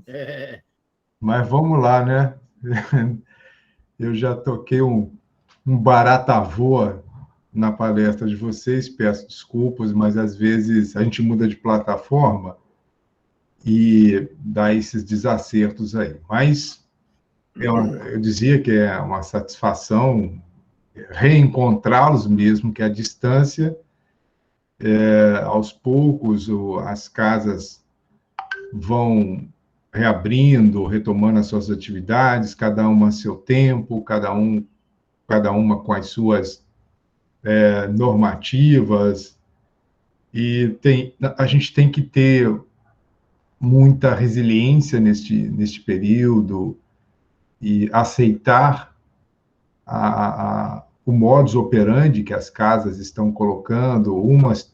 É, Mas vamos lá, né? Eu já toquei um barata voa na palestra de vocês, peço desculpas, mas às vezes a gente muda de plataforma e dá esses desacertos aí. Mas eu dizia que é uma satisfação reencontrá-los mesmo que à distância. Aos poucos, as casas vão reabrindo, retomando as suas atividades, cada uma a seu tempo, cada uma com as suas normativas, e a gente tem que ter muita resiliência neste período e aceitar o modus operandi que as casas estão colocando, umas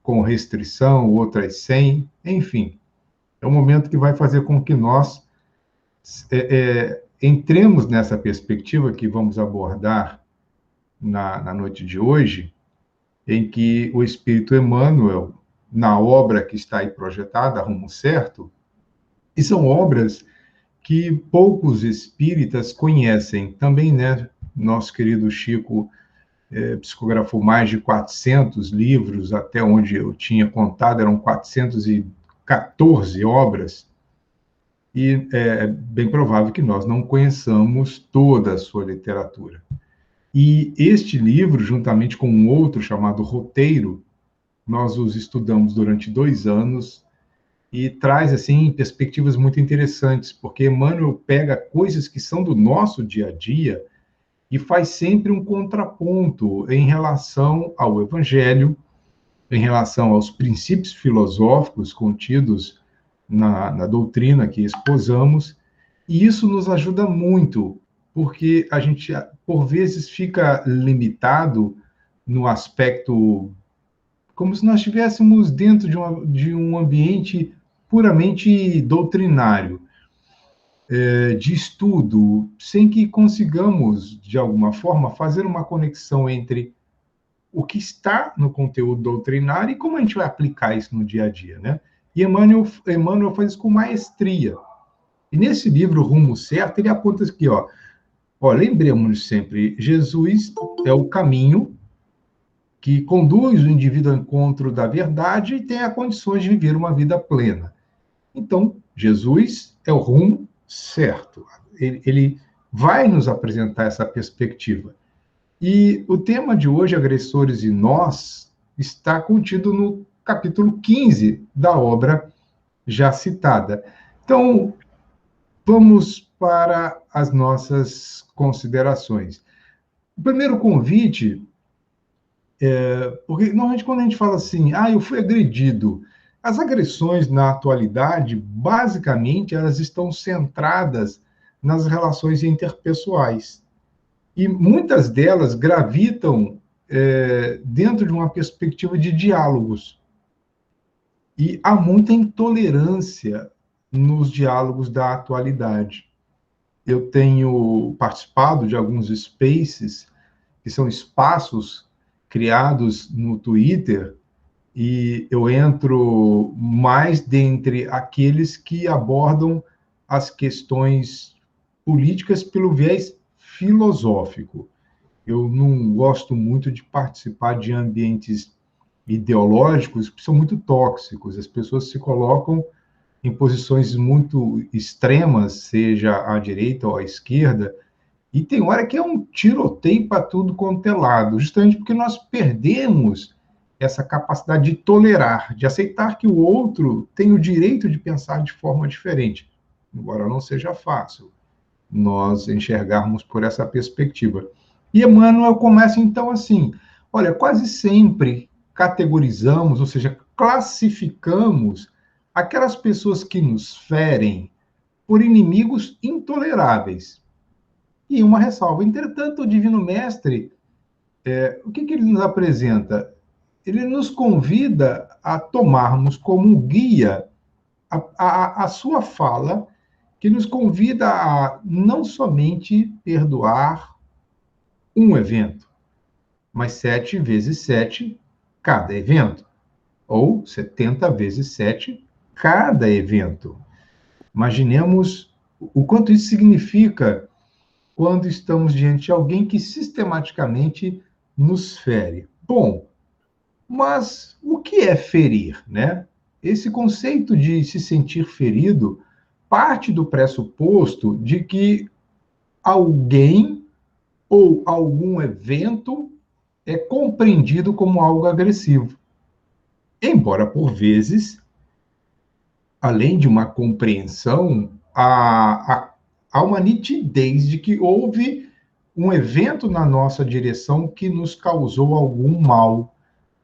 com restrição, outras sem, enfim. É um momento que vai fazer com que nós entremos nessa perspectiva que vamos abordar na noite de hoje, em que o Espírito Emmanuel, na obra que está aí projetada, Rumo Certo, e são obras que poucos espíritas conhecem. Também, né, nosso querido Chico psicografou mais de 400 livros, até onde eu tinha contado, eram 414 obras, e é bem provável que nós não conheçamos toda a sua literatura. E este livro, juntamente com um outro chamado Roteiro, nós os estudamos durante 2 anos e traz, assim, perspectivas muito interessantes, porque Emmanuel pega coisas que são do nosso dia a dia e faz sempre um contraponto em relação ao Evangelho, em relação aos princípios filosóficos contidos na doutrina que esposamos, e isso nos ajuda muito, porque a gente, por vezes, fica limitado no aspecto como se nós estivéssemos dentro de um ambiente puramente doutrinário, de estudo, sem que consigamos, de alguma forma, fazer uma conexão entre o que está no conteúdo doutrinário e como a gente vai aplicar isso no dia a dia, né? E Emmanuel faz isso com maestria. E nesse livro, Rumo Certo, ele aponta aqui, lembremos sempre, Jesus é o caminho que conduz o indivíduo ao encontro da verdade e tem as condições de viver uma vida plena. Então, Jesus é o rumo certo. Ele vai nos apresentar essa perspectiva. E o tema de hoje, Agressores e Nós, está contido no capítulo 15 da obra já citada. Então, vamos para as nossas considerações. O primeiro convite, porque normalmente quando a gente fala assim, eu fui agredido, as agressões na atualidade, basicamente, elas estão centradas nas relações interpessoais. E muitas delas gravitam dentro de uma perspectiva de diálogos. E há muita intolerância nos diálogos da atualidade. Eu tenho participado de alguns spaces, que são espaços criados no Twitter, e eu entro mais dentre aqueles que abordam as questões políticas pelo viés filosófico. Eu não gosto muito de participar de ambientes ideológicos que são muito tóxicos. As pessoas se colocam em posições muito extremas, seja à direita ou à esquerda, e tem hora que é um tiroteio para tudo quanto é lado, justamente porque nós perdemos essa capacidade de tolerar, de aceitar que o outro tem o direito de pensar de forma diferente, embora não seja fácil nós enxergarmos por essa perspectiva. E Emmanuel começa então assim: olha, quase sempre categorizamos, ou seja, classificamos aquelas pessoas que nos ferem por inimigos intoleráveis. E uma ressalva: entretanto, o Divino Mestre, o que ele nos apresenta? Ele nos convida a tomarmos como guia a sua fala, que nos convida a não somente perdoar um evento, mas 7 vezes 7 cada evento, ou 70 vezes 7 cada evento. Imaginemos o quanto isso significa quando estamos diante de alguém que sistematicamente nos fere. Bom, mas o que é ferir, né? Esse conceito de se sentir ferido parte do pressuposto de que alguém ou algum evento é compreendido como algo agressivo. Embora, por vezes, além de uma compreensão, há uma nitidez de que houve um evento na nossa direção que nos causou algum mal,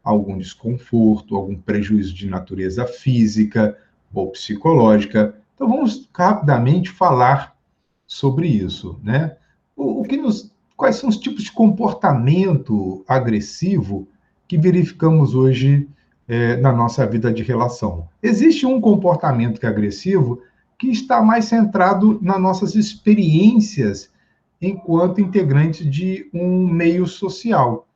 algum desconforto, algum prejuízo de natureza física ou psicológica. Então, vamos rapidamente falar sobre isso, né? Quais são os tipos de comportamento agressivo que verificamos hoje na nossa vida de relação? Existe um comportamento que é agressivo que está mais centrado nas nossas experiências enquanto integrantes de um meio social.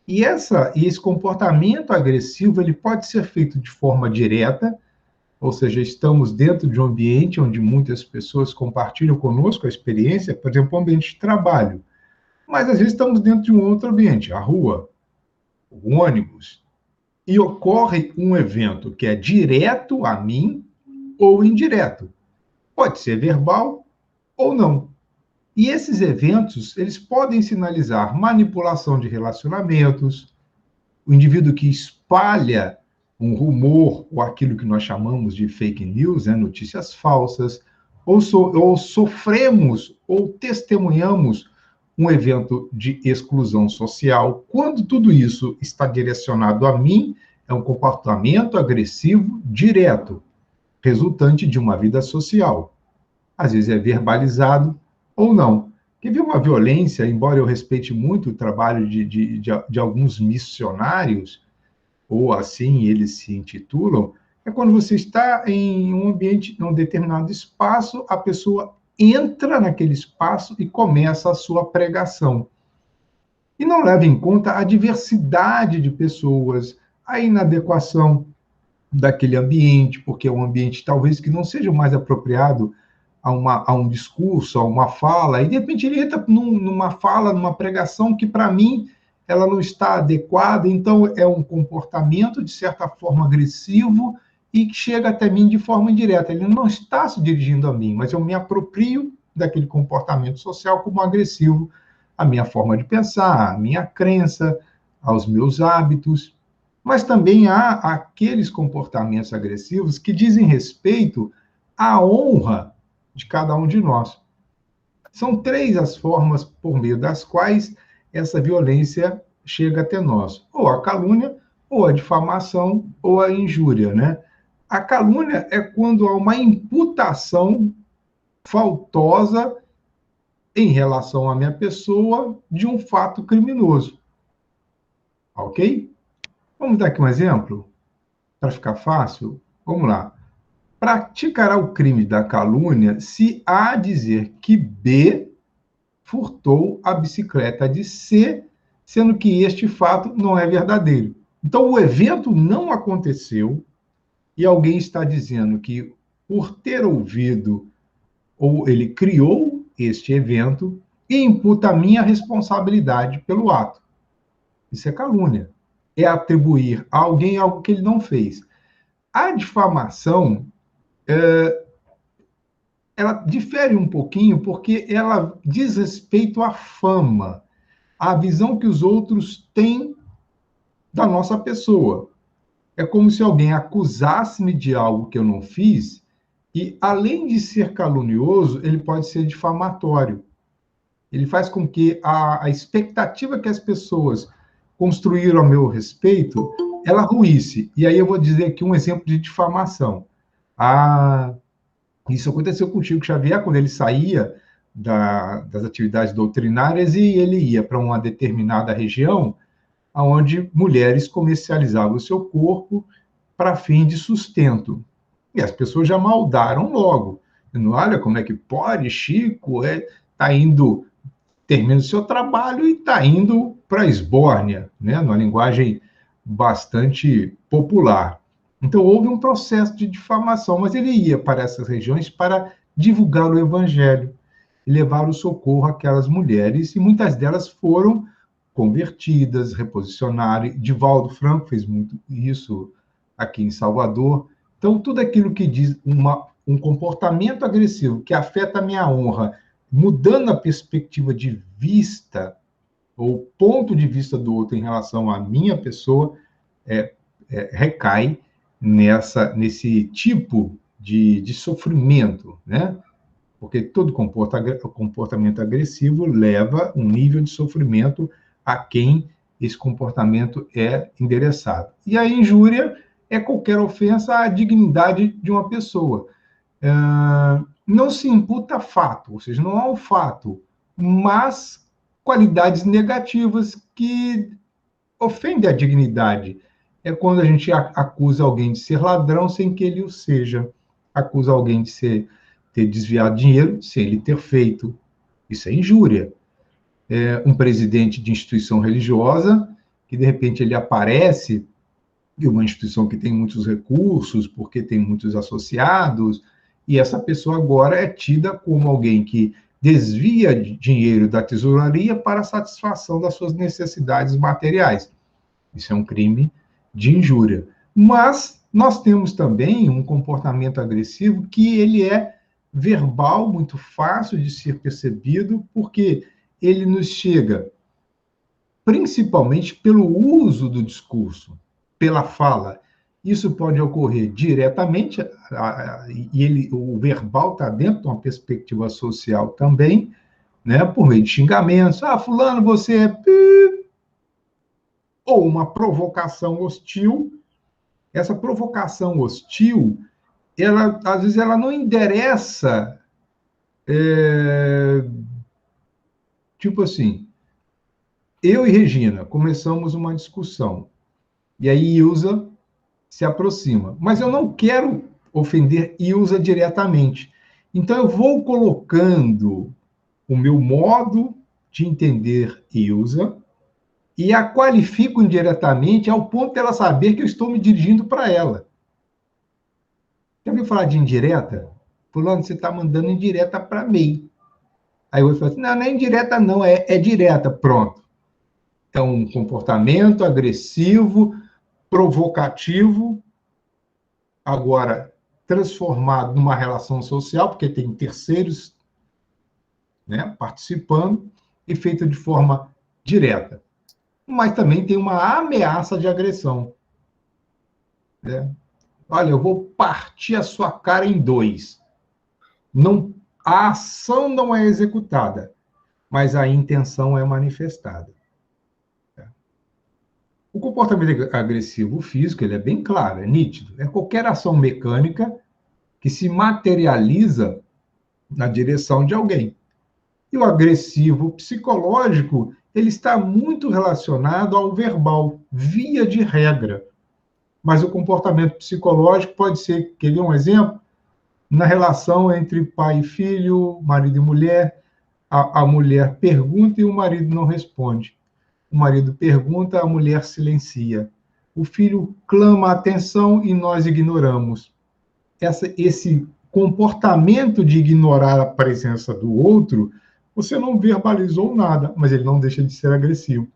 E esse comportamento agressivo ele pode ser feito de forma direta, ou seja, estamos dentro de um ambiente onde muitas pessoas compartilham conosco a experiência, por exemplo, um ambiente de trabalho. Mas às vezes estamos dentro de um outro ambiente, a rua, o ônibus, e ocorre um evento que é direto a mim ou indireto. Pode ser verbal ou não. E esses eventos, eles podem sinalizar manipulação de relacionamentos, o indivíduo que espalha um rumor ou aquilo que nós chamamos de fake news, né, notícias falsas, ou sofremos ou testemunhamos um evento de exclusão social. Quando tudo isso está direcionado a mim, é um comportamento agressivo direto, resultante de uma vida social. Às vezes é verbalizado ou não. Que viu uma violência, embora eu respeite muito o trabalho de alguns missionários, ou assim eles se intitulam, é quando você está em um ambiente, em um determinado espaço, a pessoa entra naquele espaço e começa a sua pregação. E não leva em conta a diversidade de pessoas, a inadequação daquele ambiente, porque é um ambiente talvez que não seja o mais apropriado a um discurso, a uma fala, e de repente ele entra numa fala, numa pregação que, para mim, ela não está adequada, então é um comportamento, de certa forma, agressivo e que chega até mim de forma indireta. Ele não está se dirigindo a mim, mas eu me aproprio daquele comportamento social como agressivo à minha forma de pensar, à minha crença, aos meus hábitos. Mas também há aqueles comportamentos agressivos que dizem respeito à honra de cada um de nós. São três as formas por meio das quais essa violência chega até nós: ou a calúnia, ou a difamação, ou a injúria, né? A calúnia é quando há uma imputação faltosa em relação à minha pessoa de um fato criminoso. Ok? Vamos dar aqui um exemplo para ficar fácil? Vamos lá. Praticará o crime da calúnia se A dizer que B furtou a bicicleta de C, sendo que este fato não é verdadeiro. Então, o evento não aconteceu e alguém está dizendo que, por ter ouvido, ou ele criou este evento e imputa a minha responsabilidade pelo ato. Isso é calúnia. É atribuir a alguém algo que ele não fez. A difamação ela difere um pouquinho porque ela diz respeito à fama, à visão que os outros têm da nossa pessoa. É como se alguém acusasse-me de algo que eu não fiz e, além de ser calunioso, ele pode ser difamatório. Ele faz com que a expectativa que as pessoas construíram a meu respeito, ela ruísse. E aí eu vou dizer aqui um exemplo de difamação. Ah, isso aconteceu com o Chico Xavier, quando ele saía das atividades doutrinárias e ele ia para uma determinada região onde mulheres comercializavam o seu corpo para fim de sustento. E as pessoas já maldaram logo. Dizendo, olha como é que pode, Chico, está indo, termina o seu trabalho e está indo para a esbórnia, né? Numa linguagem bastante popular. Então, houve um processo de difamação, mas ele ia para essas regiões para divulgar o evangelho e levar o socorro àquelas mulheres, e muitas delas foram convertidas, reposicionaram. Divaldo Franco fez muito isso aqui em Salvador. Então, tudo aquilo que diz um comportamento agressivo que afeta a minha honra, mudando a perspectiva de vista, ou ponto de vista do outro em relação à minha pessoa, recai nesse tipo de sofrimento, né? Porque todo comportamento agressivo leva um nível de sofrimento a quem esse comportamento é endereçado. E a injúria é qualquer ofensa à dignidade de uma pessoa. Não se imputa fato, ou seja, não há o fato, mas qualidades negativas que ofendem a dignidade. É quando a gente acusa alguém de ser ladrão sem que ele o seja, acusa alguém de ter desviado dinheiro sem ele ter feito. Isso é injúria. Um presidente de instituição religiosa, que de repente ele aparece de uma instituição que tem muitos recursos, porque tem muitos associados, e essa pessoa agora é tida como alguém que desvia dinheiro da tesouraria para a satisfação das suas necessidades materiais. Isso é um crime de injúria. Mas nós temos também um comportamento agressivo que ele é verbal, muito fácil de ser percebido, porque ele nos chega principalmente pelo uso do discurso, pela fala. Isso pode ocorrer diretamente, e o verbal está dentro de uma perspectiva social também, né, por meio de xingamentos. Fulano, você é... Ou uma provocação hostil. Essa provocação hostil, ela, às vezes, ela não endereça, tipo assim, eu e Regina começamos uma discussão, e aí Ilza se aproxima, mas eu não quero ofender Ilza diretamente. Então, eu vou colocando o meu modo de entender Ilza e a qualifico indiretamente ao ponto dela saber que eu estou me dirigindo para ela. Já ouviu falar de indireta? Fulano, você está mandando indireta para mim. Aí o outro fala assim, não, não é indireta não, é direta. Pronto. Então, um comportamento agressivo, provocativo, agora transformado numa relação social, porque tem terceiros, né, participando, e feito de forma direta. Mas também tem uma ameaça de agressão, né? Olha, eu vou partir a sua cara em dois. Não, a ação não é executada, mas a intenção é manifestada. O comportamento agressivo físico, ele é bem claro, é nítido. É qualquer ação mecânica que se materializa na direção de alguém. E o agressivo psicológico, ele está muito relacionado ao verbal, via de regra. Mas o comportamento psicológico pode ser, quer ver um exemplo? Na relação entre pai e filho, marido e mulher, a mulher pergunta e o marido não responde. O marido pergunta, a mulher silencia. O filho clama atenção e nós ignoramos. Esse comportamento de ignorar a presença do outro, você não verbalizou nada, mas ele não deixa de ser agressivo.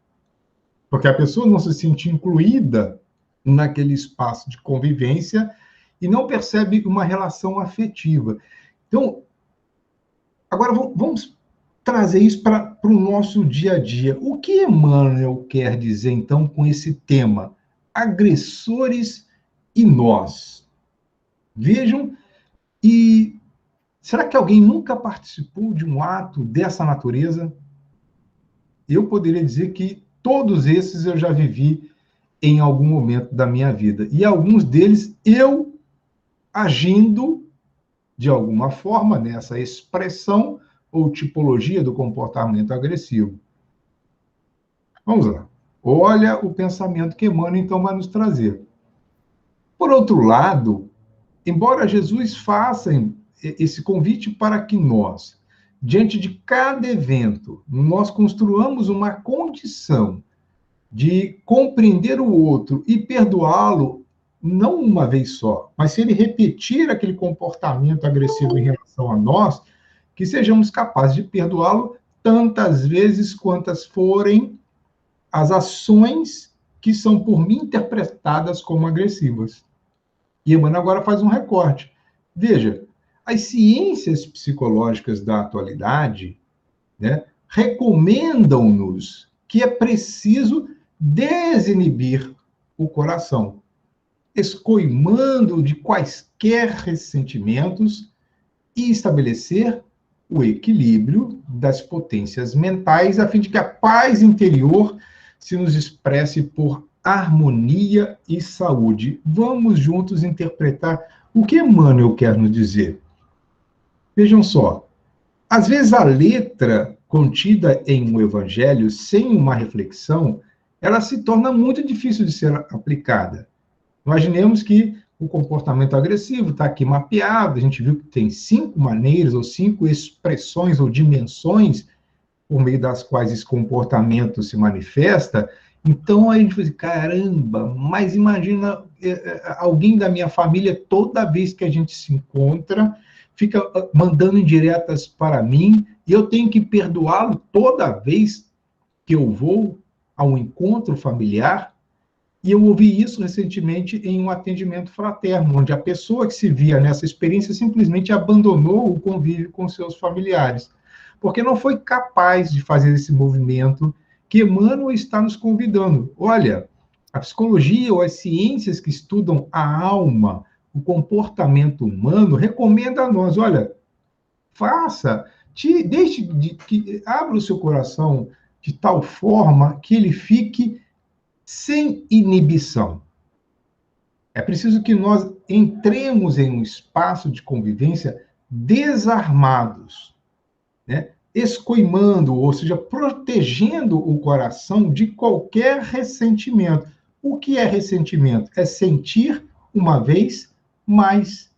Porque a pessoa não se sente incluída naquele espaço de convivência e não percebe uma relação afetiva. Então, agora vamos trazer isso para o nosso dia a dia. O que Emmanuel quer dizer, então, com esse tema? Agressores e nós. Vejam, e será que alguém nunca participou de um ato dessa natureza? Eu poderia dizer que todos esses eu já vivi em algum momento da minha vida. E alguns deles eu agindo de alguma forma nessa expressão ou tipologia do comportamento agressivo. Vamos lá. Olha o pensamento que Emmanuel, então, vai nos trazer. Por outro lado, embora Jesus faça esse convite para que nós, diante de cada evento, nós construamos uma condição de compreender o outro e perdoá-lo, não uma vez só, mas se ele repetir aquele comportamento agressivo em relação a nós, que sejamos capazes de perdoá-lo tantas vezes quantas forem as ações que são por mim interpretadas como agressivas. E Emmanuel agora faz um recorte. Veja, as ciências psicológicas da atualidade, né, recomendam-nos que é preciso desinibir o coração, escoimando de quaisquer ressentimentos e estabelecer o equilíbrio das potências mentais, a fim de que a paz interior se nos expresse por harmonia e saúde. Vamos juntos interpretar o que Emmanuel quer nos dizer. Vejam só, às vezes a letra contida em um evangelho, sem uma reflexão, ela se torna muito difícil de ser aplicada. Imaginemos que o comportamento agressivo está aqui mapeado, a gente viu que tem 5 maneiras, ou 5 expressões ou dimensões por meio das quais esse comportamento se manifesta. Então, aí a gente fala assim, caramba, mas imagina alguém da minha família, toda vez que a gente se encontra, fica mandando indiretas para mim, e eu tenho que perdoá-lo toda vez que eu vou a um encontro familiar. E eu ouvi isso recentemente em um atendimento fraterno, onde a pessoa que se via nessa experiência simplesmente abandonou o convívio com seus familiares, porque não foi capaz de fazer esse movimento que Emmanuel está nos convidando. Olha, a psicologia ou as ciências que estudam a alma, o comportamento humano, recomenda a nós, olha, faça, abra o seu coração de tal forma que ele fique sem inibição. É preciso que nós entremos em um espaço de convivência desarmados, né? Escoimando, ou seja, protegendo o coração de qualquer ressentimento. O que é ressentimento? É sentir uma vez mais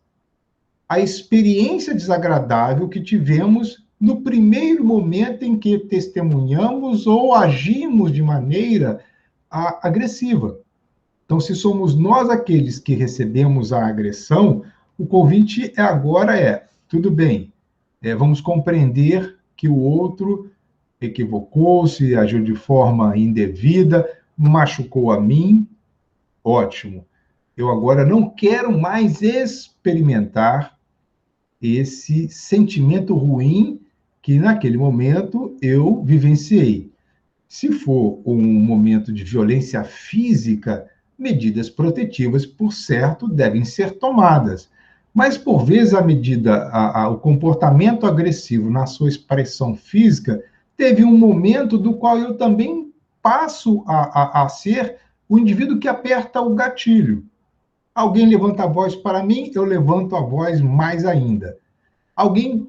a experiência desagradável que tivemos no primeiro momento em que testemunhamos ou agimos de maneira agressiva. Então, se somos nós aqueles que recebemos a agressão, o convite agora tudo bem, vamos compreender que o outro equivocou-se, agiu de forma indevida, machucou a mim, ótimo. Eu agora não quero mais experimentar esse sentimento ruim que naquele momento eu vivenciei. Se for um momento de violência física, medidas protetivas, por certo, devem ser tomadas. Mas, por vezes, o comportamento agressivo na sua expressão física teve um momento do qual eu também passo a ser o indivíduo que aperta o gatilho. Alguém levanta a voz para mim, eu levanto a voz mais ainda.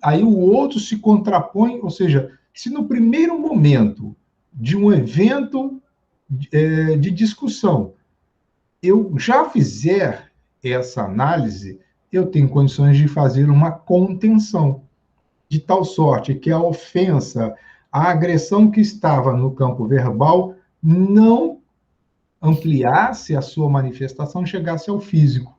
Aí o outro se contrapõe, ou seja, se no primeiro momento de um evento de discussão eu já fizer essa análise, eu tenho condições de fazer uma contenção, de tal sorte que a ofensa, a agressão que estava no campo verbal, não ampliasse a sua manifestação, chegasse ao físico.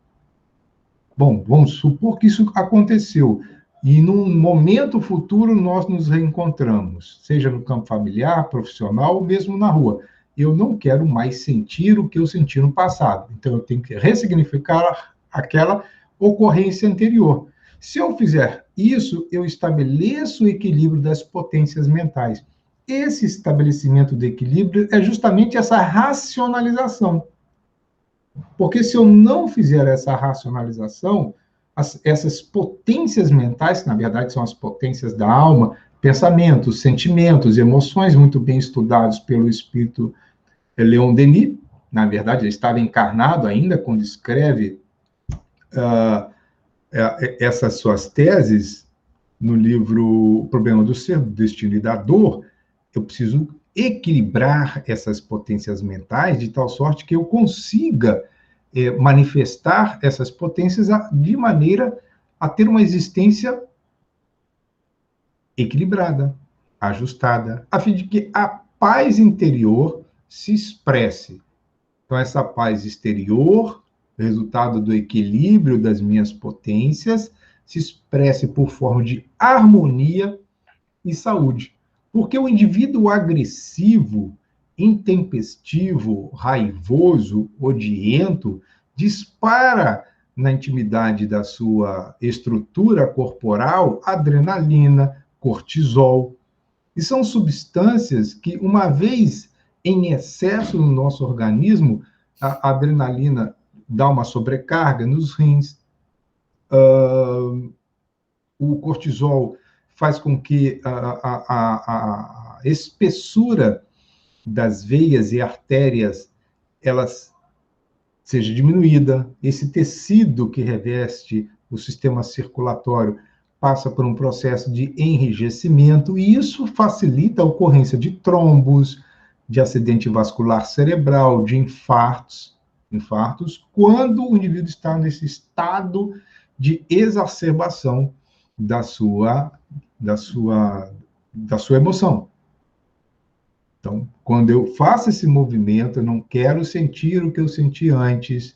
Bom, vamos supor que isso aconteceu, e num momento futuro nós nos reencontramos, seja no campo familiar, profissional, ou mesmo na rua. Eu não quero mais sentir o que eu senti no passado. Então, eu tenho que ressignificar aquela ocorrência anterior. Se eu fizer isso, eu estabeleço o equilíbrio das potências mentais. Esse estabelecimento do equilíbrio é justamente essa racionalização. Porque se eu não fizer essa racionalização, essas potências mentais, que na verdade são as potências da alma, pensamentos, sentimentos, emoções, muito bem estudados pelo espírito Leon Denis, na verdade ele estava encarnado ainda quando escreve essas suas teses no livro O Problema do Ser, do Destino e da Dor. Eu preciso equilibrar essas potências mentais de tal sorte que eu consiga manifestar essas potências de maneira a ter uma existência equilibrada, ajustada, a fim de que a paz interior se expresse. Então, essa paz exterior resultado do equilíbrio das minhas potências, se expresse por forma de harmonia e saúde. Porque o indivíduo agressivo, intempestivo, raivoso, odiento, dispara na intimidade da sua estrutura corporal adrenalina, cortisol. E são substâncias que, uma vez em excesso no nosso organismo, a adrenalina dá uma sobrecarga nos rins, o cortisol faz com que a espessura das veias e artérias elas seja diminuída. Esse tecido que reveste o sistema circulatório passa por um processo de enrijecimento e isso facilita a ocorrência de trombos, de acidente vascular cerebral, de infartos, quando o indivíduo está nesse estado de exacerbação da sua, da sua, da sua emoção. Então, quando eu faço esse movimento, eu não quero sentir o que eu senti antes,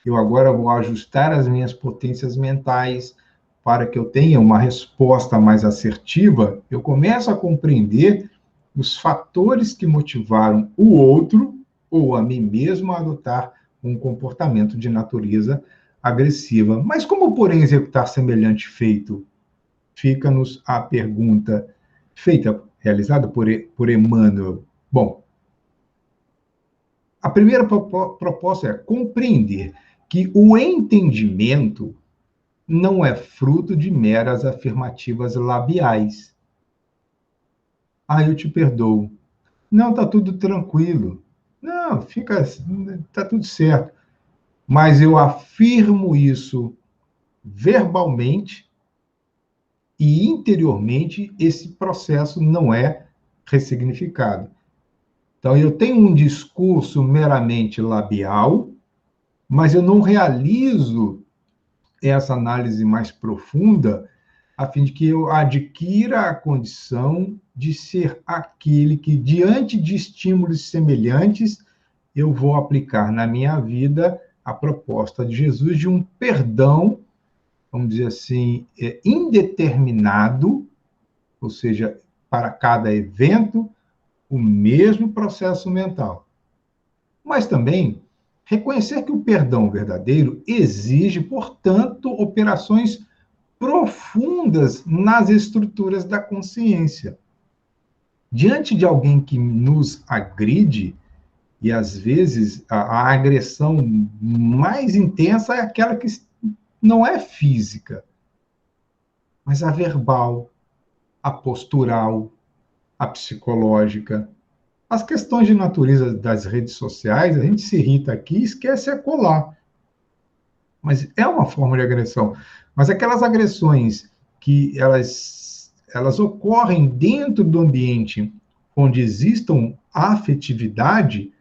eu agora vou ajustar as minhas potências mentais para que eu tenha uma resposta mais assertiva, eu começo a compreender os fatores que motivaram o outro ou a mim mesmo a adotar um comportamento de natureza agressiva. Mas como, porém, executar semelhante feito? Fica-nos a pergunta realizada por Emmanuel. Bom, a primeira proposta é compreender que o entendimento não é fruto de meras afirmativas labiais. Ah, eu te perdoo. Não, tá tudo tranquilo. Não, tá tudo certo. Mas eu afirmo isso verbalmente e interiormente esse processo não é ressignificado. Então, eu tenho um discurso meramente labial, mas eu não realizo essa análise mais profunda a fim de que eu adquira a condição de ser aquele que, diante de estímulos semelhantes, eu vou aplicar na minha vida a proposta de Jesus de um perdão, vamos dizer assim, indeterminado, ou seja, para cada evento, o mesmo processo mental. Mas também reconhecer que o perdão verdadeiro exige, portanto, operações profundas nas estruturas da consciência. Diante de alguém que nos agride, e às vezes a agressão mais intensa é aquela que não é física, mas a verbal, a postural, a psicológica. As questões de natureza das redes sociais, a gente se irrita aqui e esquece a colar. Mas é uma forma de agressão. Mas aquelas agressões que elas ocorrem dentro do ambiente onde existam afetividade,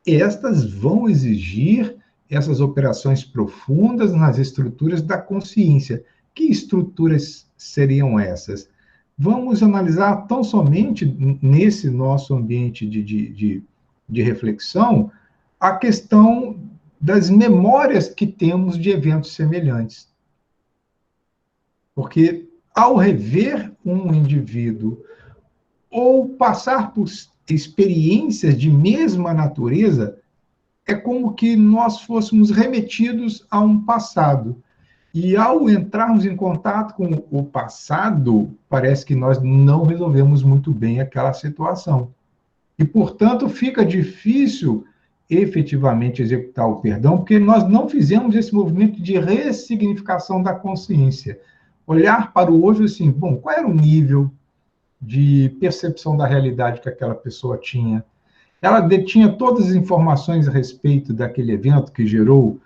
estas vão exigir essas operações profundas nas estruturas da consciência. Que estruturas seriam essas? Vamos analisar tão somente nesse nosso ambiente de reflexão a questão das memórias que temos de eventos semelhantes. Porque, ao rever um indivíduo ou passar por experiências de mesma natureza, é como que nós fôssemos remetidos a um passado. E ao entrarmos em contato com o passado, parece que nós não resolvemos muito bem aquela situação. E, portanto, fica difícil efetivamente executar o perdão, porque nós não fizemos esse movimento de ressignificação da consciência. Olhar para o hoje assim, bom, qual era o nível de percepção da realidade que aquela pessoa tinha? Ela detinha todas as informações a respeito daquele evento que gerou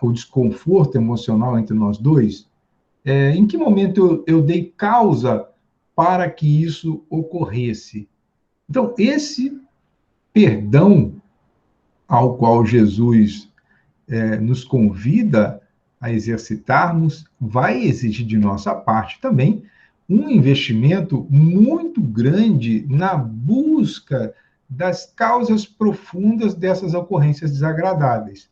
o desconforto emocional entre nós dois? Em que momento eu dei causa para que isso ocorresse? Então, esse perdão ao qual Jesus nos convida a exercitarmos vai exigir de nossa parte também um investimento muito grande na busca das causas profundas dessas ocorrências desagradáveis.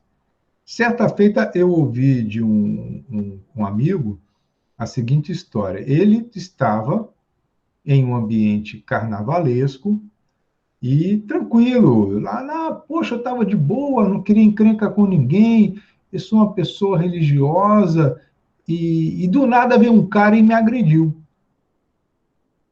Certa feita, eu ouvi de um amigo a seguinte história. Ele estava em um ambiente carnavalesco e tranquilo. Poxa, eu estava de boa, não queria encrenca com ninguém, eu sou uma pessoa religiosa, e do nada veio um cara e me agrediu.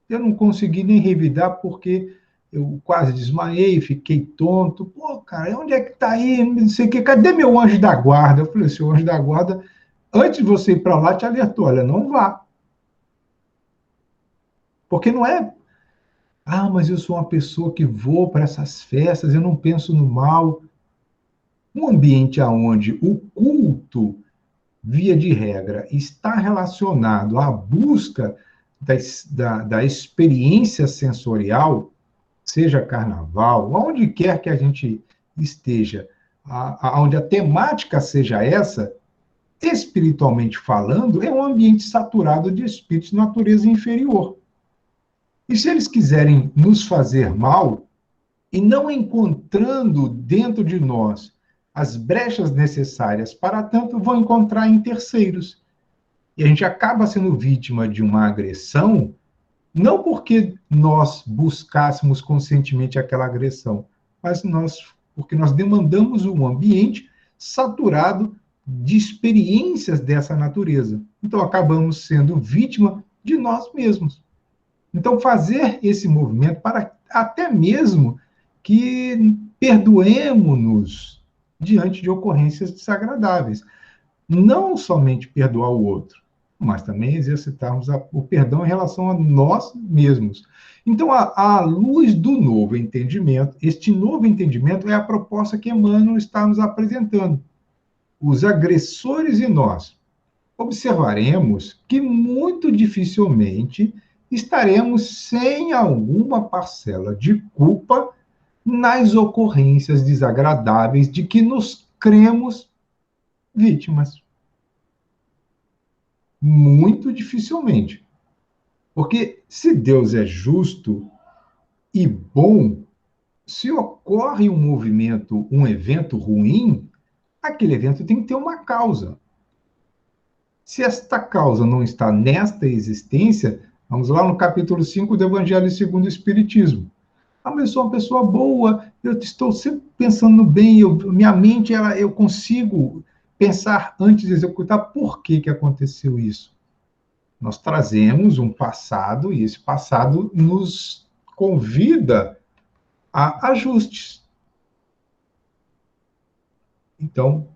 Eu não consegui nem revidar porque eu quase desmaiei, fiquei tonto. Pô, cara, onde é que está aí? Não sei o quê. Cadê meu anjo da guarda? Eu falei, seu anjo da guarda, antes de você ir para lá, te alertou, olha, não vá. Porque não é, mas eu sou uma pessoa que vou para essas festas, eu não penso no mal. Um ambiente onde o culto, via de regra, está relacionado à busca da experiência sensorial, seja carnaval, aonde quer que a gente esteja, onde a temática seja essa, espiritualmente falando, é um ambiente saturado de espíritos de natureza inferior. E se eles quiserem nos fazer mal, e não encontrando dentro de nós as brechas necessárias para tanto, vão encontrar em terceiros. E a gente acaba sendo vítima de uma agressão, não porque nós buscássemos conscientemente aquela agressão, mas porque nós demandamos um ambiente saturado de experiências dessa natureza. Então, acabamos sendo vítima de nós mesmos. Então, fazer esse movimento para até mesmo que perdoemos-nos diante de ocorrências desagradáveis. Não somente perdoar o outro, mas também exercitarmos o perdão em relação a nós mesmos. Então, à luz do novo entendimento, este novo entendimento é a proposta que Emmanuel está nos apresentando. Os agressores e nós. Observaremos que muito dificilmente estaremos sem alguma parcela de culpa nas ocorrências desagradáveis de que nos cremos vítimas. Muito dificilmente. Porque se Deus é justo e bom, se ocorre um movimento, um evento ruim, aquele evento tem que ter uma causa. Se esta causa não está nesta existência, vamos lá no capítulo 5 do Evangelho segundo o Espiritismo. Mas eu sou uma pessoa boa, eu estou sempre pensando no bem, minha mente, eu consigo pensar antes de executar por que aconteceu isso. Nós trazemos um passado e esse passado nos convida a ajustes. Então,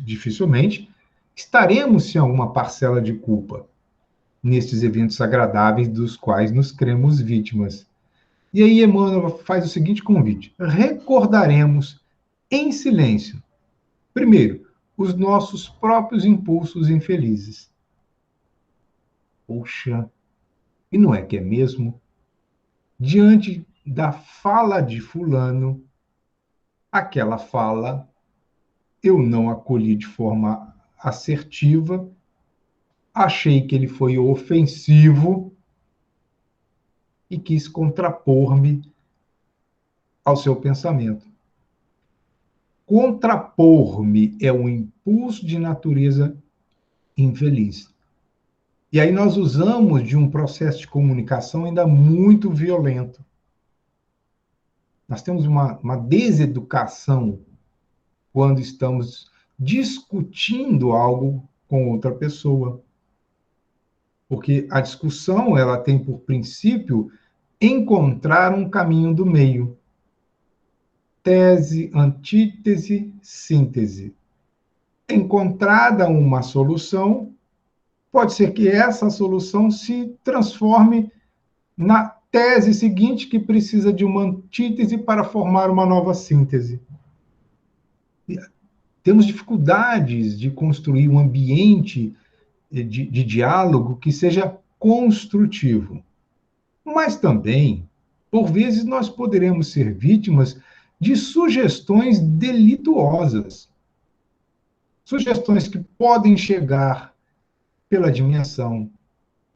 dificilmente estaremos sem alguma parcela de culpa nestes eventos agradáveis dos quais nos cremos vítimas. E aí Emmanuel faz o seguinte convite: recordaremos em silêncio, primeiro, os nossos próprios impulsos infelizes. Poxa, e não é que é mesmo? Diante da fala de fulano, aquela fala eu não acolhi de forma assertiva, achei que ele foi ofensivo e quis contrapor-me ao seu pensamento. Contrapor-me é um impulso de natureza infeliz. E aí nós usamos de um processo de comunicação ainda muito violento. Nós temos uma deseducação quando estamos discutindo algo com outra pessoa. Porque a discussão, ela tem por princípio encontrar um caminho do meio. Tese, antítese, síntese. Encontrada uma solução, pode ser que essa solução se transforme na tese seguinte, que precisa de uma antítese para formar uma nova síntese. Temos dificuldades de construir um ambiente de diálogo que seja construtivo. Mas também, por vezes, nós poderemos ser vítimas de sugestões delituosas. Sugestões que podem chegar pela dimensão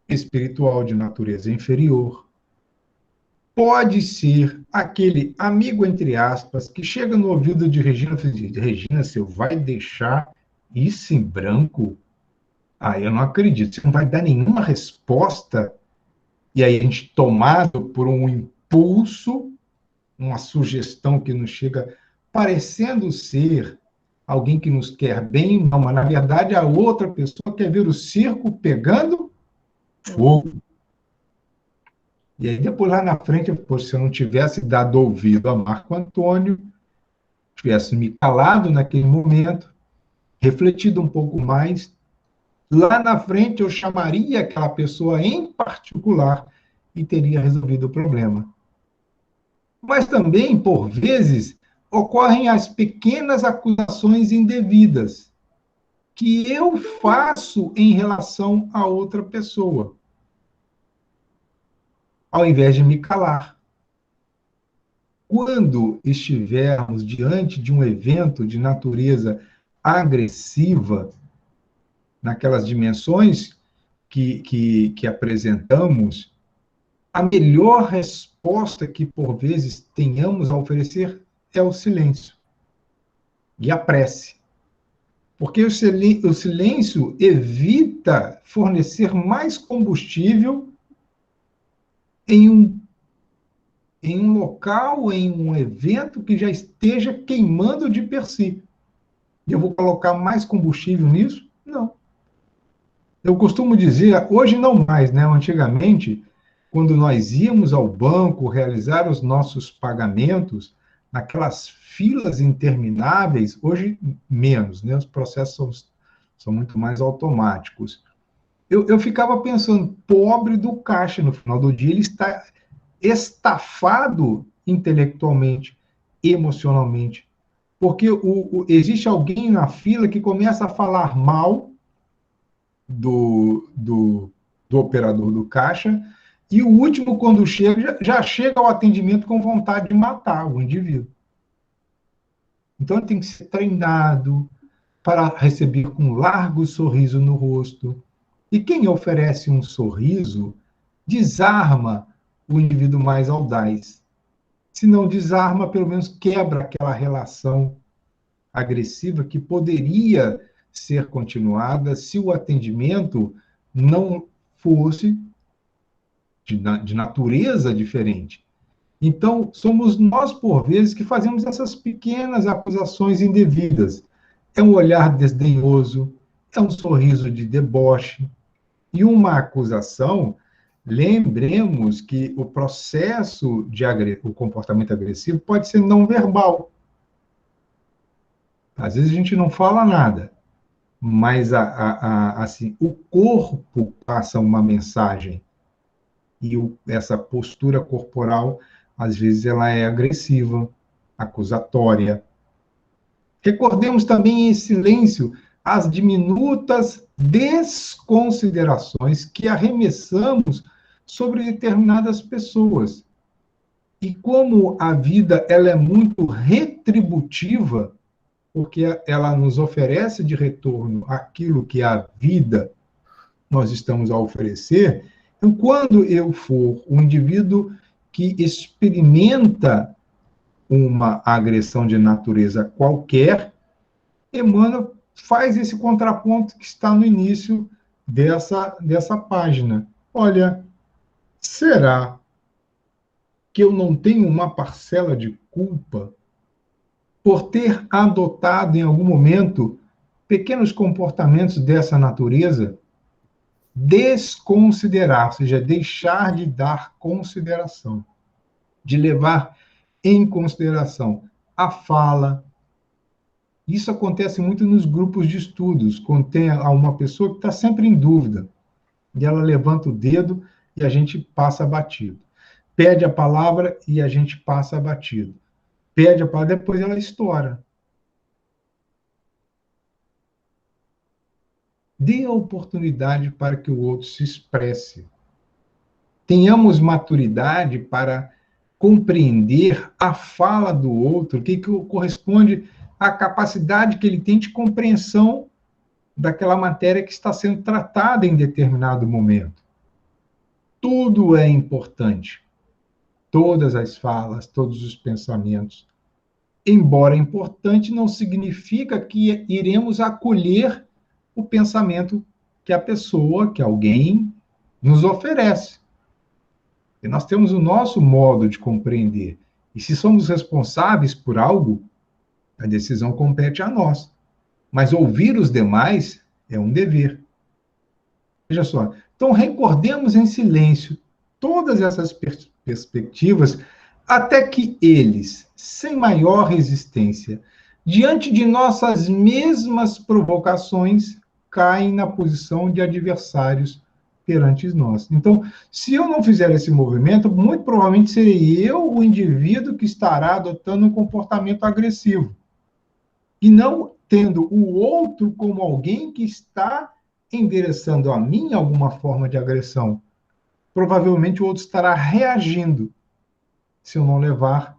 espiritual de natureza inferior, pode ser aquele amigo, entre aspas, que chega no ouvido de Regina e diz: Regina, você vai deixar isso em branco? Ah, eu não acredito. Você não vai dar nenhuma resposta? E aí a gente, tomado por um impulso, uma sugestão que nos chega, parecendo ser alguém que nos quer bem, não, mas na verdade a outra pessoa quer ver o circo pegando fogo. E aí depois lá na frente, se eu não tivesse dado ouvido a Marco Antônio, tivesse me calado naquele momento, refletido um pouco mais, lá na frente eu chamaria aquela pessoa em particular e teria resolvido o problema. Mas também, por vezes, ocorrem as pequenas acusações indevidas que eu faço em relação a outra pessoa, ao invés de me calar. Quando estivermos diante de um evento de natureza agressiva, naquelas dimensões que apresentamos, a melhor resposta que, por vezes, tenhamos a oferecer é o silêncio e a prece. Porque o silêncio evita fornecer mais combustível em um local, em um evento que já esteja queimando de per si. E eu vou colocar mais combustível nisso? Não. Eu costumo dizer, hoje não mais, né? Antigamente, quando nós íamos ao banco realizar os nossos pagamentos, naquelas filas intermináveis, hoje menos, né? Os processos são muito mais automáticos. Eu ficava pensando, pobre do caixa, no final do dia, ele está estafado intelectualmente, emocionalmente. Porque existe alguém na fila que começa a falar mal do, do, do operador do caixa, e o último, quando chega, já chega ao atendimento com vontade de matar o indivíduo. Então, ele tem que ser treinado para receber com um largo sorriso no rosto. E quem oferece um sorriso desarma o indivíduo mais audaz. Se não desarma, pelo menos quebra aquela relação agressiva que poderia ser continuada se o atendimento não fosse de natureza diferente. Então, somos nós, por vezes, que fazemos essas pequenas acusações indevidas. É um olhar desdenhoso, é um sorriso de deboche. E uma acusação, lembremos que o processo de o comportamento agressivo pode ser não verbal. Às vezes a gente não fala nada, mas assim, o corpo passa uma mensagem e essa postura corporal, às vezes, ela é agressiva, acusatória. Recordemos também em silêncio as diminutas desconsiderações que arremessamos sobre determinadas pessoas. E como a vida ela é muito retributiva, porque ela nos oferece de retorno aquilo que a vida nós estamos a oferecer. Então, quando eu for um indivíduo que experimenta uma agressão de natureza qualquer, Emmanuel faz esse contraponto que está no início dessa página. Olha, será que eu não tenho uma parcela de culpa por ter adotado em algum momento pequenos comportamentos dessa natureza? Desconsiderar, ou seja, deixar de dar consideração, de levar em consideração a fala. Isso acontece muito nos grupos de estudos, quando tem uma pessoa que está sempre em dúvida, e ela levanta o dedo e a gente passa batido. Pede a palavra e a gente passa batido. Pede a palavra, depois ela estoura. Dê a oportunidade para que o outro se expresse. Tenhamos maturidade para compreender a fala do outro, o que corresponde à capacidade que ele tem de compreensão daquela matéria que está sendo tratada em determinado momento. Tudo é importante. todas as falas, todos os pensamentos. Embora importante, não significa que iremos acolher o pensamento que a pessoa, que alguém nos oferece. E nós temos o nosso modo de compreender. E se somos responsáveis por algo, a decisão compete a nós. Mas ouvir os demais é um dever. Veja só. Então, recordemos em silêncio todas essas perspectivas, até que eles, sem maior resistência, diante de nossas mesmas provocações, caem na posição de adversários perante nós. Então, se eu não fizer esse movimento, muito provavelmente serei eu o indivíduo que estará adotando um comportamento agressivo. E não tendo o outro como alguém que está endereçando a mim alguma forma de agressão. Provavelmente o outro estará reagindo se eu não levar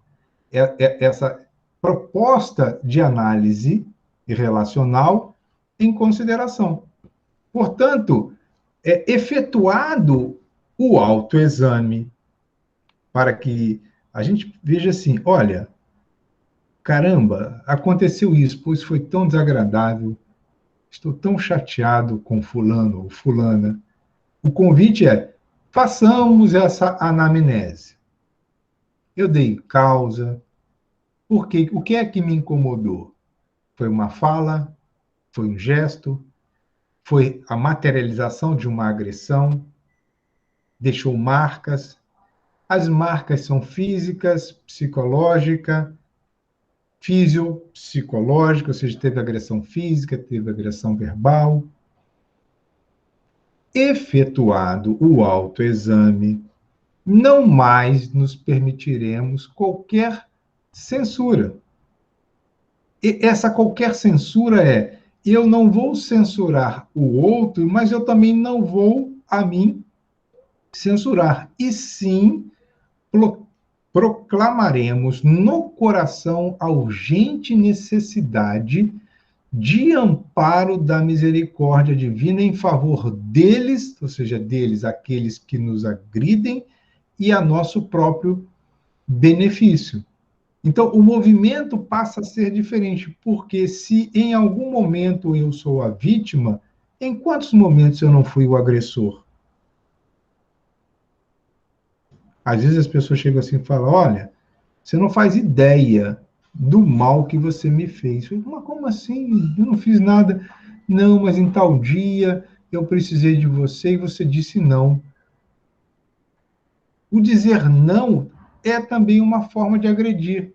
essa proposta de análise relacional em consideração. Portanto, é efetuado o autoexame para que a gente veja assim, olha, caramba, aconteceu isso, pois foi tão desagradável, estou tão chateado com fulano ou fulana. O convite é, façamos essa anamnese. Eu dei causa, porque o que é que me incomodou? Foi uma fala, foi um gesto, foi a materialização de uma agressão, deixou marcas. As marcas são físicas, psicológica, fisiopsicológica, ou seja, teve agressão física, teve agressão verbal. Efetuado o autoexame, não mais nos permitiremos qualquer censura. E essa qualquer censura é, eu não vou censurar o outro, mas eu também não vou, a mim, censurar. E sim, proclamaremos no coração a urgente necessidade de amparo da misericórdia divina em favor deles, ou seja, deles, aqueles que nos agridem, e a nosso próprio benefício. Então, o movimento passa a ser diferente, porque se em algum momento eu sou a vítima, em quantos momentos eu não fui o agressor? Às vezes as pessoas chegam assim e falam, olha, você não faz ideia do mal que você me fez. Eu falo, mas como assim? Eu não fiz nada. Não, mas em tal dia eu precisei de você e você disse não. O dizer não é também uma forma de agredir.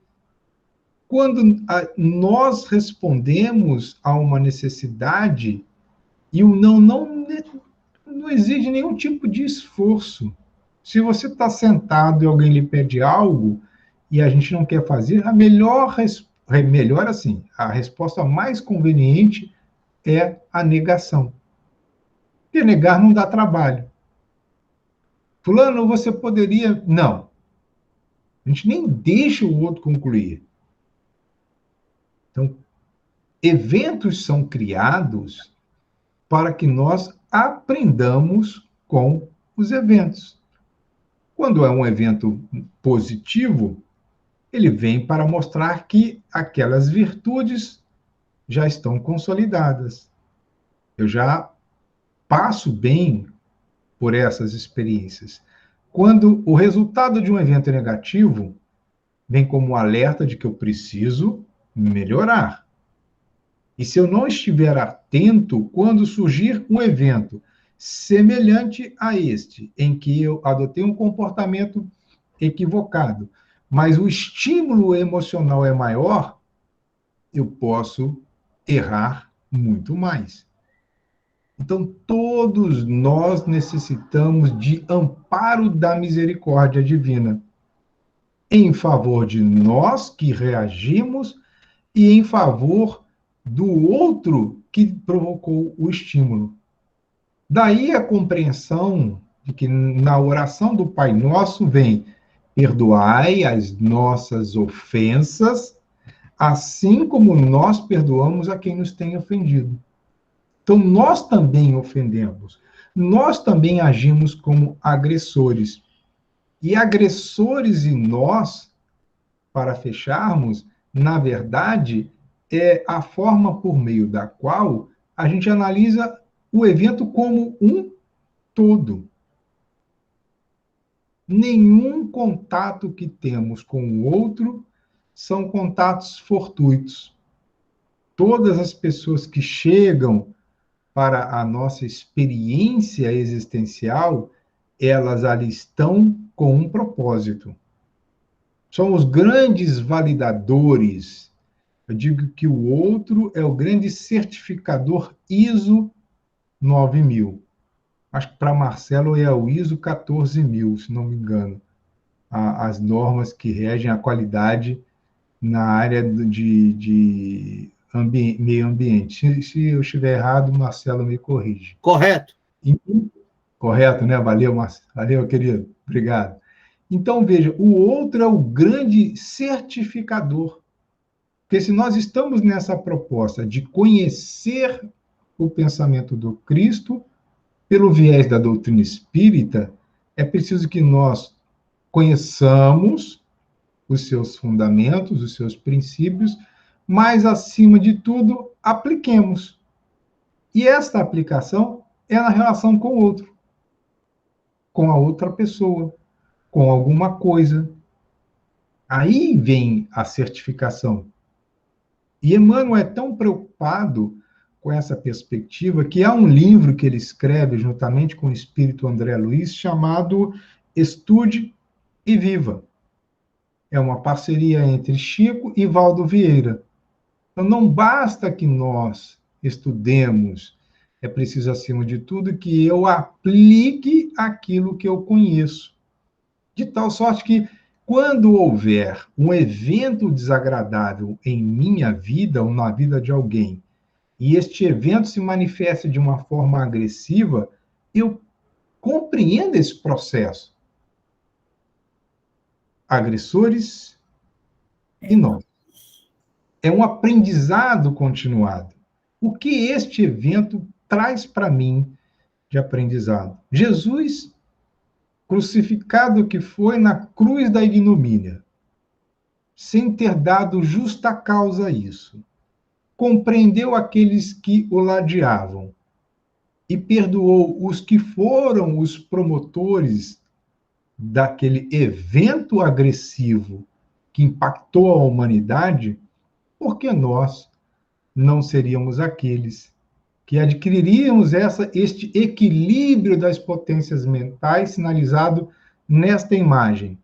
Quando nós respondemos a uma necessidade, e o não exige nenhum tipo de esforço. Se você está sentado e alguém lhe pede algo, e a gente não quer fazer, melhor assim, a resposta mais conveniente é a negação. Porque negar não dá trabalho. Fulano, você poderia... Não. A gente nem deixa o outro concluir. Então, eventos são criados para que nós aprendamos com os eventos. Quando é um evento positivo, ele vem para mostrar que aquelas virtudes já estão consolidadas. Eu já passo bem por essas experiências. Quando o resultado de um evento é negativo, vem como um alerta de que eu preciso melhorar. E se eu não estiver atento, quando surgir um evento semelhante a este, em que eu adotei um comportamento equivocado, mas o estímulo emocional é maior, eu posso errar muito mais. Então, todos nós necessitamos de amparo da misericórdia divina, em favor de nós que reagimos e em favor do outro que provocou o estímulo. Daí a compreensão de que na oração do Pai Nosso vem: perdoai as nossas ofensas, assim como nós perdoamos a quem nos tem ofendido. Então, nós também ofendemos, nós também agimos como agressores. E agressores e nós, para fecharmos, na verdade, é a forma por meio da qual a gente analisa o evento como um todo. Nenhum contato que temos com o outro são contatos fortuitos. Todas as pessoas que chegam para a nossa experiência existencial, elas ali estão com um propósito. Somos grandes validadores. Eu digo que o outro é o grande certificador ISO 9000. Acho que para Marcelo é o ISO 14000, se não me engano, as normas que regem a qualidade na área de meio ambiente. Se eu estiver errado, Marcelo me corrige. Correto. Correto, né? Valeu, Marcelo. Valeu, querido. Obrigado. Então, veja, o outro é o grande certificador. Porque se nós estamos nessa proposta de conhecer o pensamento do Cristo pelo viés da doutrina espírita, é preciso que nós conheçamos os seus fundamentos, os seus princípios, mas, acima de tudo, apliquemos. E esta aplicação é na relação com o outro, com a outra pessoa, com alguma coisa. Aí vem a certificação. E Emmanuel é tão preocupado com essa perspectiva que há um livro que ele escreve juntamente com o espírito André Luiz chamado Estude e Viva. É uma parceria entre Chico e Valdo Vieira. Então, não basta que nós estudemos, é preciso, acima de tudo, que eu aplique aquilo que eu conheço. De tal sorte que, quando houver um evento desagradável em minha vida ou na vida de alguém, e este evento se manifesta de uma forma agressiva, eu compreendo esse processo. Agressores e nós. É um aprendizado continuado. O que este evento traz para mim de aprendizado? Jesus, crucificado que foi na cruz da ignomínia, sem ter dado justa causa a isso, compreendeu aqueles que o ladeavam e perdoou os que foram os promotores daquele evento agressivo que impactou a humanidade, porque nós não seríamos aqueles que adquiriríamos este equilíbrio das potências mentais sinalizado nesta imagem,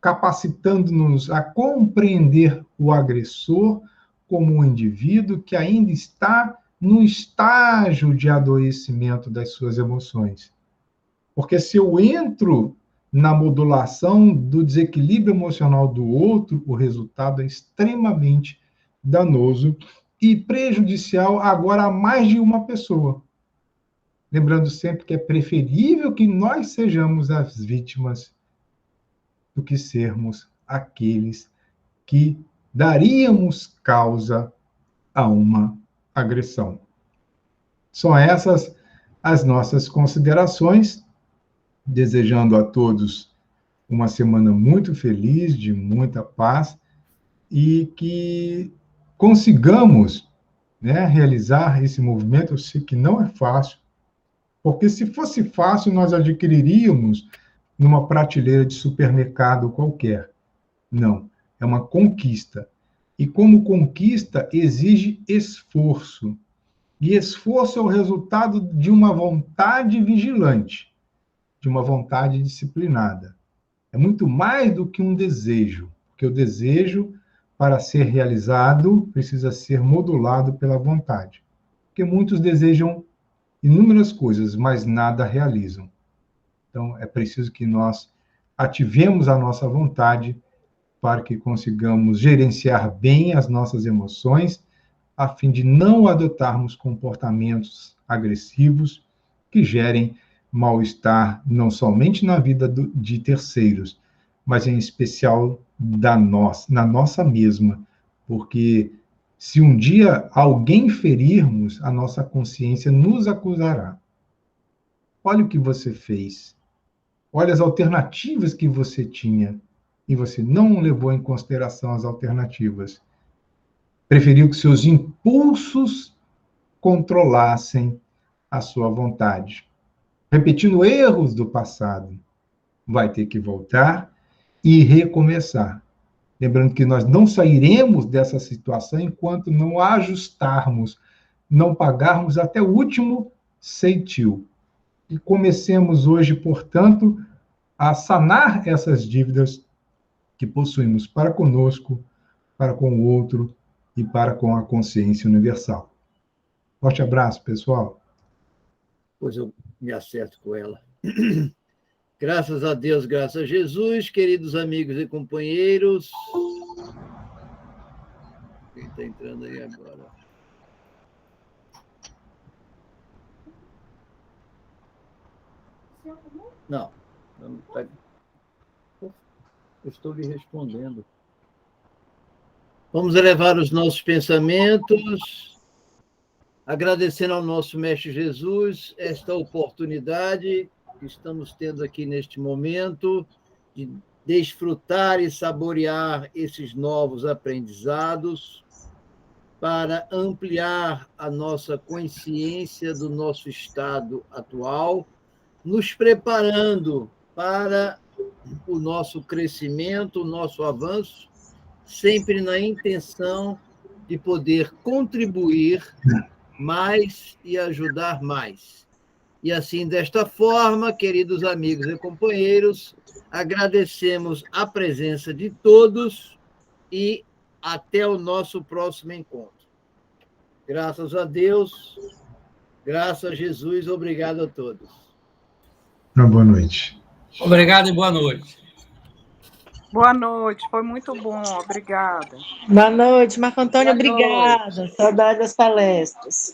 capacitando-nos a compreender o agressor como um indivíduo que ainda está no estágio de adoecimento das suas emoções. Porque se eu entro na modulação do desequilíbrio emocional do outro, o resultado é extremamente danoso e prejudicial agora a mais de uma pessoa. Lembrando sempre que é preferível que nós sejamos as vítimas do que sermos aqueles que daríamos causa a uma agressão. São essas as nossas considerações, desejando a todos uma semana muito feliz, de muita paz, e que consigamos, né, realizar esse movimento. Eu sei que não é fácil, porque se fosse fácil, nós adquiriríamos numa prateleira de supermercado qualquer. Não, é uma conquista. E como conquista, exige esforço. E esforço é o resultado de uma vontade vigilante, de uma vontade disciplinada. É muito mais do que um desejo, porque o desejo, para ser realizado, precisa ser modulado pela vontade. Porque muitos desejam inúmeras coisas, mas nada realizam. Então, é preciso que nós ativemos a nossa vontade para que consigamos gerenciar bem as nossas emoções, a fim de não adotarmos comportamentos agressivos que gerem mal-estar não somente na vida de terceiros, mas em especial na nossa mesma, porque se um dia alguém ferirmos, a nossa consciência nos acusará. Olha o que você fez. Olha as alternativas que você tinha e você não levou em consideração as alternativas. Preferiu que seus impulsos controlassem a sua vontade. Repetindo erros do passado, vai ter que voltar e recomeçar. Lembrando que nós não sairemos dessa situação enquanto não ajustarmos, não pagarmos até o último centil. E comecemos hoje, portanto, a sanar essas dívidas que possuímos para conosco, para com o outro e para com a consciência universal. Forte abraço, pessoal. Pois eu me acerto com ela. Graças a Deus, graças a Jesus, queridos amigos e companheiros. Quem está entrando aí agora? Não. Eu estou lhe respondendo. Vamos elevar os nossos pensamentos, agradecendo ao nosso Mestre Jesus esta oportunidade que estamos tendo aqui neste momento de desfrutar e saborear esses novos aprendizados para ampliar a nossa consciência do nosso estado atual, nos preparando para o nosso crescimento, o nosso avanço, sempre na intenção de poder contribuir mais e ajudar mais. E assim, desta forma, queridos amigos e companheiros, agradecemos a presença de todos e até o nosso próximo encontro. Graças a Deus, graças a Jesus, obrigado a todos. Uma boa noite. Obrigado e boa noite. Boa noite, foi muito bom, obrigada. Boa noite, Marco Antônio, obrigada. Saudade das palestras.